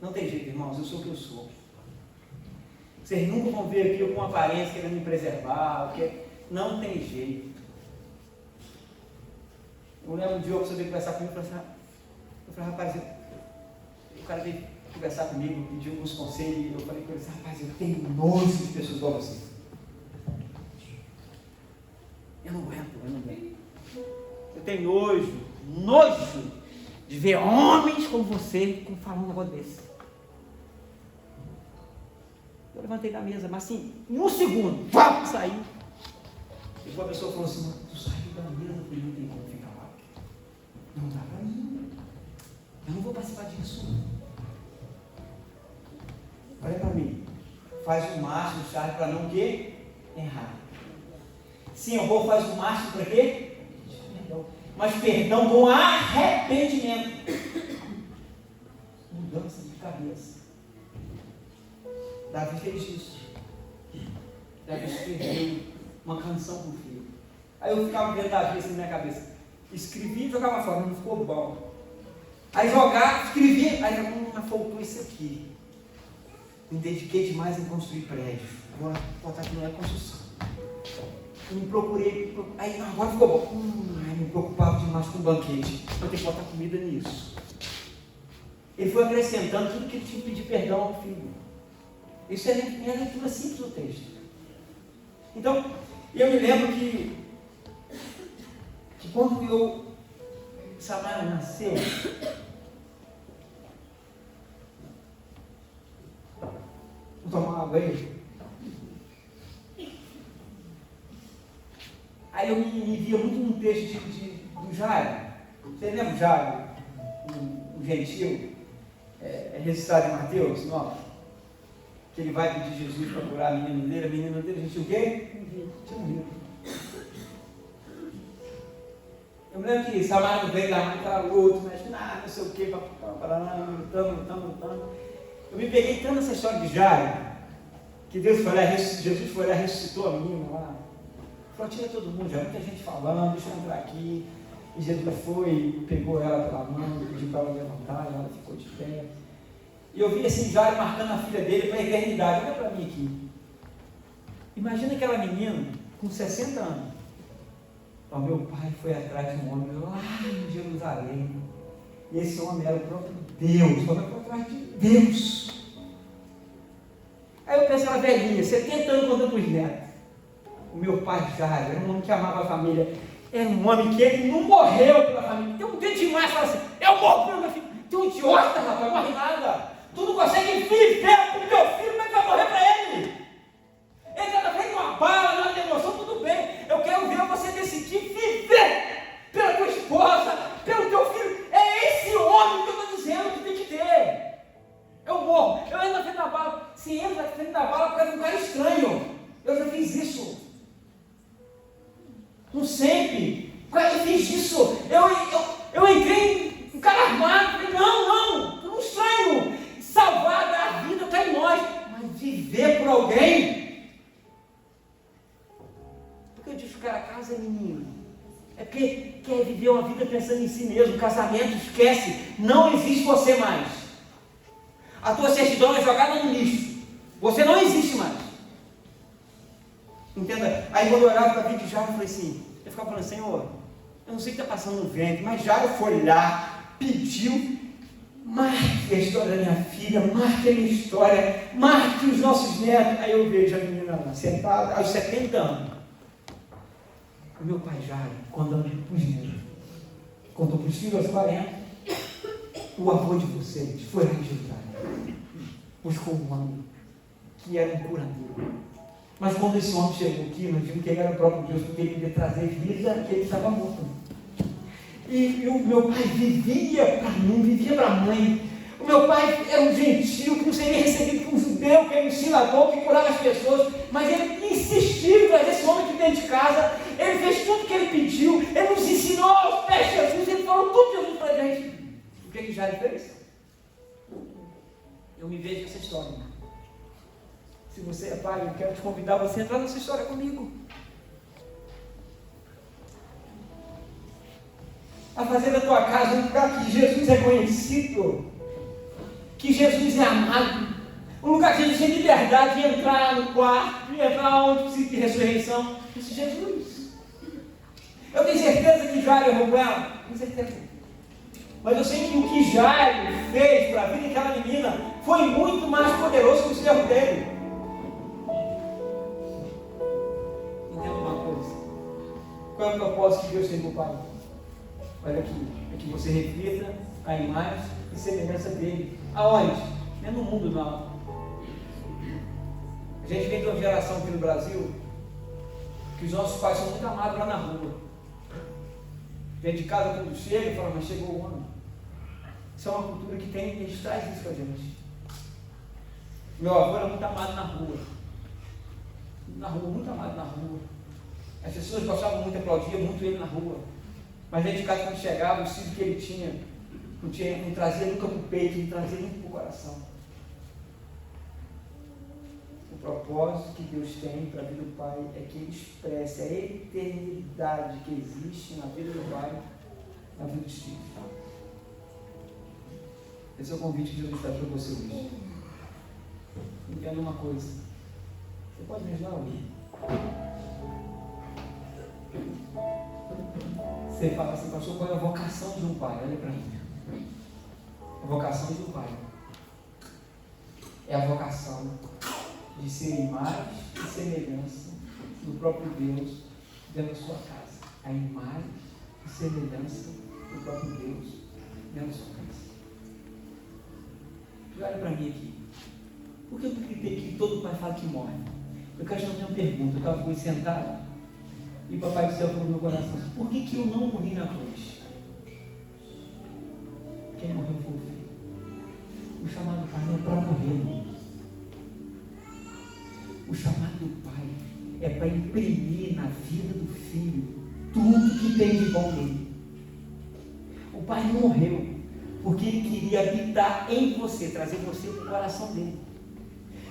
Não tem jeito, irmãos, eu sou o que eu sou. Vocês nunca vão ver aqui eu com aparência querendo me preservar, porque não tem jeito. Eu lembro um dia que você veio conversar comigo e falou assim, rapaz, o cara veio conversar comigo, pediu alguns conselhos, e eu falei com ele assim, rapaz, eu tenho nojo de pessoas igual você. Eu não aguento. Eu tenho nojo de ver homens como você falando um negócio desse. Eu levantei da mesa, mas assim, em um segundo, saí. E a pessoa falou assim, tu saiu da mesa, eu falei, não tem como ficar lá. Não dá para mim. Eu não vou participar disso. Olha para mim. Faz o máximo, Charles, para não quê? Errar. Sim, eu vou fazer o máximo para quê? Perdão. Mas perdão com arrependimento. Mudança de cabeça. Davi fez isso. Davi escreveu uma canção para o filho. Aí eu ficava vendo Davi assim na minha cabeça. Escrevi e jogava fora, não ficou bom. Aí jogava, escrevi, aí mas faltou isso aqui. Me dediquei demais em construir prédios. Agora botar aqui não é construção. Eu me procurei, aí agora ficou bom. Aí me preocupava demais com o banquete. Eu tenho que botar comida nisso. Ele foi acrescentando tudo que ele tinha que pedir perdão ao filho. Isso é minha leitura simples do texto. Então, eu me lembro que quando Samara nasceu, vou tomar água aí. Aí eu me via muito num texto do Jairo, Você lembra Jairo, um gentil, registrado em Mateus 9? Que ele vai pedir Jesus para curar a menina dele, a gente o quê? Tinha morrido. Eu me lembro que Samara veio da mãe, estava outro, mas não sei o que, lutando. Eu me peguei tanto nessa história de Jairo, que Jesus foi lá e ressuscitou a menina lá. Falou, tira todo mundo, já muita gente falando, deixa eu entrar aqui. E Jesus foi, pegou ela pela mão, pediu para ela levantar, e ela ficou de pé. E eu vi assim, Jairo marcando a filha dele para a eternidade. Olha para mim aqui. Imagina aquela menina com 60 anos. O meu pai foi atrás de um homem lá em Jerusalém. E esse homem era o próprio Deus. O homem foi atrás de Deus. Aí eu penso, ela velhinha, 70 anos contando os netos. O meu pai Jairo era um homem que amava a família. Era um homem que ele não morreu pela família. Tem um dedo demais que fala assim, eu morro pelo meu filho. Tu é um idiota, rapaz, não morre nada. Tu não consegue viver pro teu filho, como é que vai morrer para ele? Ele está na frente de uma bala, de uma emoção, tudo bem. Eu quero ver você decidir viver pela tua esposa, pelo teu filho. É esse homem que eu estou dizendo que tem que ter. Eu morro, eu entro na frente da bala. Se entra na frente da bala, porque é um cara estranho. Eu já fiz isso. Não sempre. Eu fiz isso. Eu entrei em cara armado. Falei, não, eu não estranho. Salvar a vida está em nós. Mas viver por alguém. Porque eu disse que o cara casa é menino. É porque quer viver uma vida pensando em si mesmo. Casamento, esquece. Não existe você mais. A tua certidão é jogada no lixo. Você não existe mais. Entenda? Aí quando eu olhava para a vida de Jairo, eu falei assim, eu ficava falando, Senhor, eu não sei o que está passando no ventre, mas Jairo foi lá, pediu, marque a história da minha filha, marque a minha história, marque os nossos netos. Aí eu vejo a menina lá, sentada, aos 70 anos. O meu pai Jairo, contando para os netos, contou para os filhos aos 40, o avô de vocês foi lá em Jerusalém, buscou um homem que era um curandeiro. Mas quando esse homem chegou aqui, nós vimos que ele era o próprio Deus, porque ele queria trazer vida, que ele estava morto. E o meu pai vivia para mim, vivia para a mãe. O meu pai era um gentil, que não seria recebido como um judeu, que era um ensinador, que curava as pessoas, mas ele insistiu em trazer esse homem aqui dentro de casa. Ele fez tudo que ele pediu, ele nos ensinou aos pés de Jesus, ele falou tudo de Jesus para a gente. O que Jairo fez? Eu me vejo nessa história. Se você é pai, eu quero te convidar você a entrar nessa história comigo. A fazer da tua casa um lugar que Jesus é conhecido, que Jesus é amado, um lugar que a gente tem liberdade de entrar no quarto, de entrar onde precisa de ressurreição. Esse Jesus. Eu tenho certeza que Jairo errou com ela, tenho certeza. Mas eu sei que o que Jairo fez para a vida daquela menina foi muito mais poderoso que o erro dele. Qual é o propósito que Deus tem para o Pai? Olha aqui, é que você reflita a imagem e semelhança dele. Aonde? Não é no mundo, não. A gente vem de uma geração aqui no Brasil que os nossos pais são muito amados lá na rua. Vem de casa quando chega e fala, mas chegou o homem. Isso é uma cultura que tem, a gente traz isso para a gente. Meu avô era muito amado na rua. Muito amado na rua. As pessoas gostavam muito, aplaudiam muito ele na rua. Mas dentro de casa, quando chegava, o filho que ele tinha, não trazia nunca para o peito, não trazia nunca para o coração. O propósito que Deus tem para a vida do Pai é que Ele expresse a eternidade que existe na vida do Pai, na vida dos filhos. Esse é o convite que Jesus faz para você hoje. Entenda uma coisa. Você pode me ajudar hoje? Você fala assim, pastor, qual é a vocação de um pai? Olha para mim. A vocação de um pai é a vocação de ser imagem e semelhança do próprio Deus dentro da sua casa. A imagem e semelhança do próprio Deus dentro da sua casa. Olha para mim aqui. Por que eu gritei que todo pai fala que morre? Eu quero te fazer uma pergunta. Eu estava sentado e o Papai do Céu falou no meu coração: por que eu não morri na cruz? quem morreu foi o filho. O chamado do pai não é para morrer, irmão. O chamado do pai é para imprimir na vida do filho tudo que tem de bom nele. O pai não morreu porque ele queria habitar em você, trazer você para o coração dele.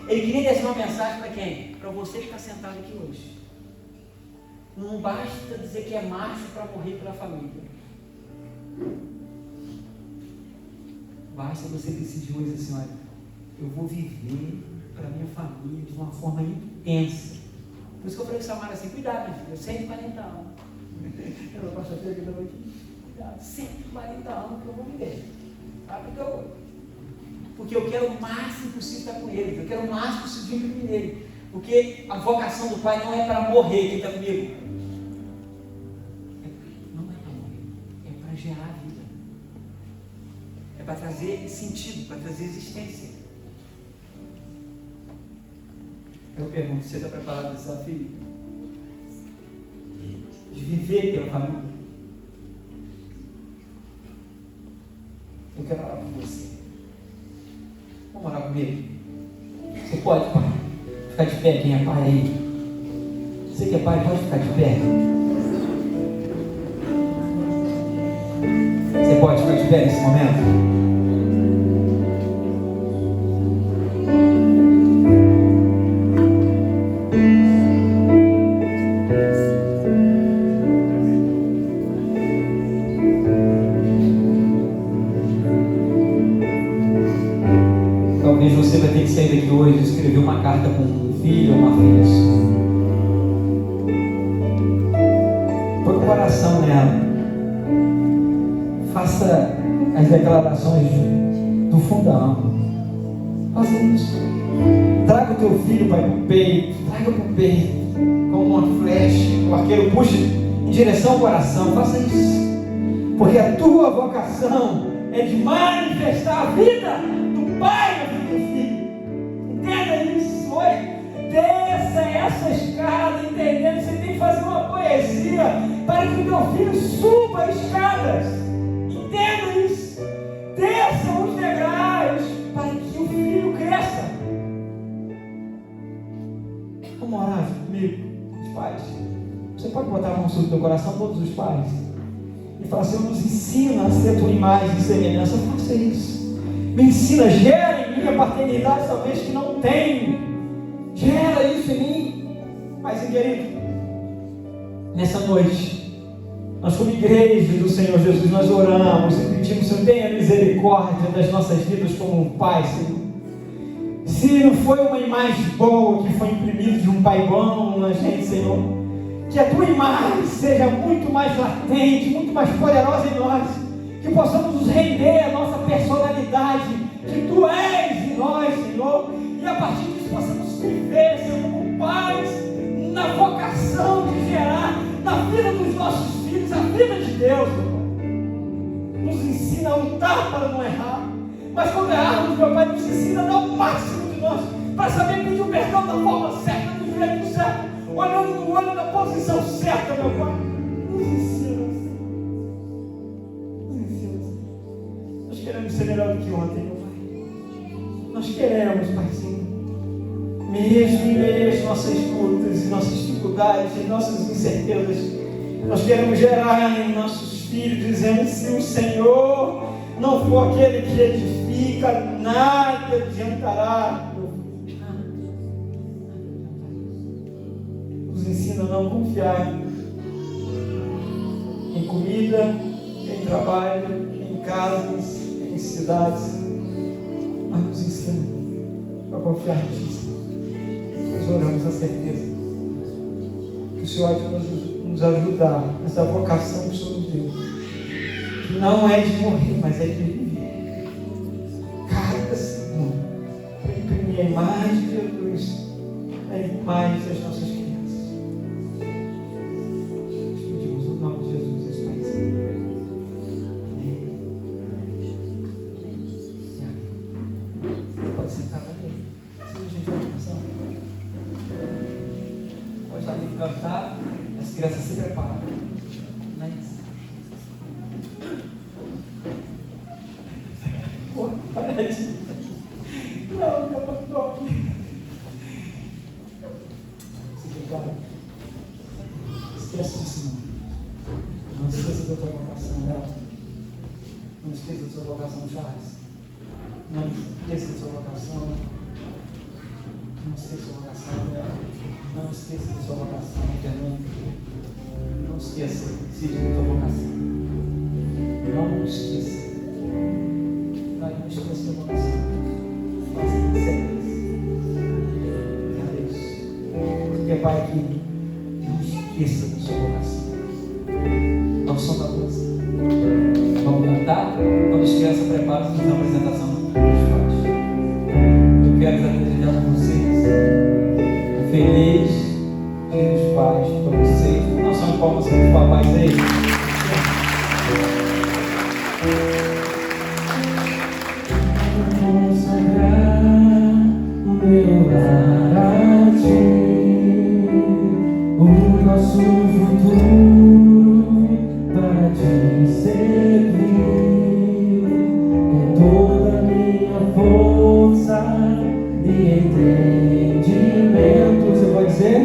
Ele queria deixar uma mensagem para quem? Para você que está sentado aqui hoje. Não basta dizer que é macho para morrer pela família. Basta você decidir hoje assim, olha, eu vou viver para minha família de uma forma intensa. Por isso que eu falei com Samara assim, cuidado, minha filha, 140 anos. Eu não posso ter aqui da noite. Cuidado, 140 anos que eu vou viver. Porque eu quero o máximo possível estar com ele, eu quero o máximo possível de imprimir nele. Porque a vocação do pai não é para morrer, quem está comigo? Não é para morrer, é para gerar a vida. É para trazer sentido, para trazer existência. Eu pergunto, você está preparado para esse desafio? De viver pela família? Eu quero orar com você. Vamos orar comigo? Você pode, pai, ficar de pé, quem é pai aí? Você que é pai, pode ficar de pé. Você pode ficar de pé nesse momento? Você vai ter que sair daqui hoje e escrever uma carta com um filho ou uma filha sua. Põe o coração nela. Faça as declarações do fundão. Faça isso. Traga o teu filho, pai, para o peito. Traga para o peito. Como uma flecha. O arqueiro puxa em direção ao coração. Faça isso. Porque a tua vocação é de manifestar a vida do Pai na vida do Filho. Entenda isso hoje. Desça essa escada, entendendo. Você tem que fazer uma poesia para que o teu filho suba escadas. Entenda isso. Desça os degraus para que o filho cresça. Vamos orar comigo, os pais. Você pode botar a mão sobre o teu coração, todos os pais, e falar: Senhor, nos ensina a ser a tua imagem e semelhança. Faça isso. Me ensina, gera em mim a paternidade, talvez que não tenho. Gera isso em mim. Mas, querido, nessa noite, nós como igreja do Senhor Jesus, nós oramos e pedimos: Senhor, tenha misericórdia das nossas vidas como um pai, Senhor. Se não foi uma imagem boa que foi imprimida de um pai bom na gente, Senhor, que a tua imagem seja muito mais latente, muito mais poderosa em nós, que possamos nos render à nossa personalidade, que tu és em nós, Senhor, e a partir disso possamos viver, Senhor, como pais, na vocação de gerar na vida dos nossos filhos a vida de Deus, Senhor. Nos ensina a lutar para não errar, mas quando errarmos, meu Pai, nos ensina a dar o máximo de nós, para saber pedir o perdão da forma certa, do jeito certo, olhando no olho na posição certa, meu Pai. Nos ensina, nos ensina. Nós queremos ser melhor do que ontem, meu Pai. Nós queremos, Paizinho, mesmo em meio às nossas lutas, e nossas dificuldades, e nossas incertezas, nós queremos gerar em nossos filhos, dizendo: se o Senhor não for aquele que edifica, nada adiantará. Nos ensina a não confiar em comida, em trabalho, em casas, em cidades, mas nos ensina a confiar em Ti. Nós oramos a certeza que o Senhor há de nos ajudar nessa vocação que o Senhor nos deu, que não é de morrer, mas é de viver cada segundo para imprimir a imagem de Jesus na imagem das nossas crianças. Nós pedimos o nome de Jesus, esse Pai. Você pode sentar também. Se a gente vai começar, pode estar ali cantar, as crianças se preparam. Não é isso? Pai. Esquece disso não. Não esqueça da tua vocação, Nelson. Não esqueça da sua vocação, Charles. Não esqueça da sua vocação. Não esqueça da sua vocação, Nelson. Não esqueça da sua vocação, Fernando. Não esqueça, Cid, da tua vocação. Não esqueça. Pai, não esqueça da vocação. Faça certeza. Porque, Pai, que não esqueça da sua vocação. Vamos som da música. Vamos cantar. Quando as crianças preparam, vamos fazer a apresentação dos pais. Eu quero apresentar para vocês um feliz Dia dos Pais para vocês. Não são palmas para os papais aí. Consagrar o meu lar a ti, o nosso futuro para te servir com toda a minha força e entendimento. Você pode dizer?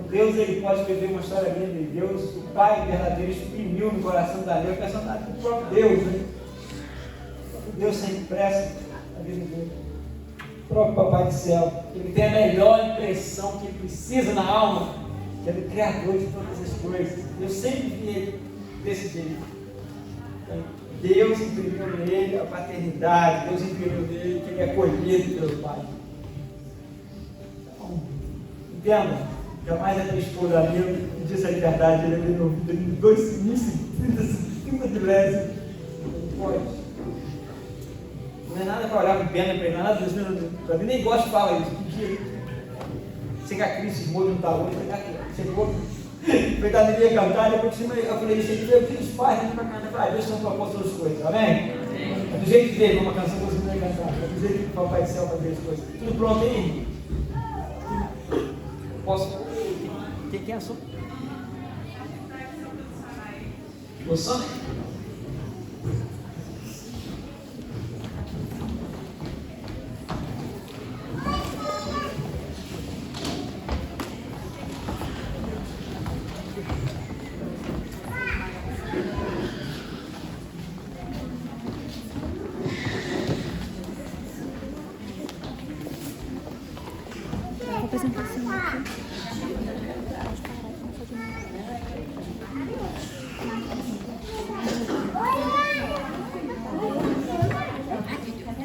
Deus, ele pode escrever uma história linda de Deus. O Pai verdadeiro exprimiu no coração da Daniel o personagem do próprio Deus, né? O próprio Deus sempre presta a vida dele. O próprio Papai do Céu, ele tem a melhor impressão que ele precisa na alma, que é do Criador de todas as coisas. Eu sempre vi ele desse jeito. Deus imprimiu nele a paternidade, Deus imprimiu nele que ele é acolhido pelo Pai. Então, entenda, jamais a tua esposa ali me disse a liberdade, ele me ouvido em 2 segundos, 30 de leve. Não pode. Não é nada para olhar com pena, para ele, nada disso, para mim nem gosto de falar isso. Sei que a Cris Moura não está hoje, chegou. Coitado, ele ia cantar, depois eu falei, gente, eu fiz os pais, vem para cantar, vai, Deus não propôs todas as coisas, amém? É do jeito dele, uma canção que você não vai cantar, é do jeito que o Papai do Céu fazer as coisas. Tudo pronto aí? Posso? Quem é a sua? O som?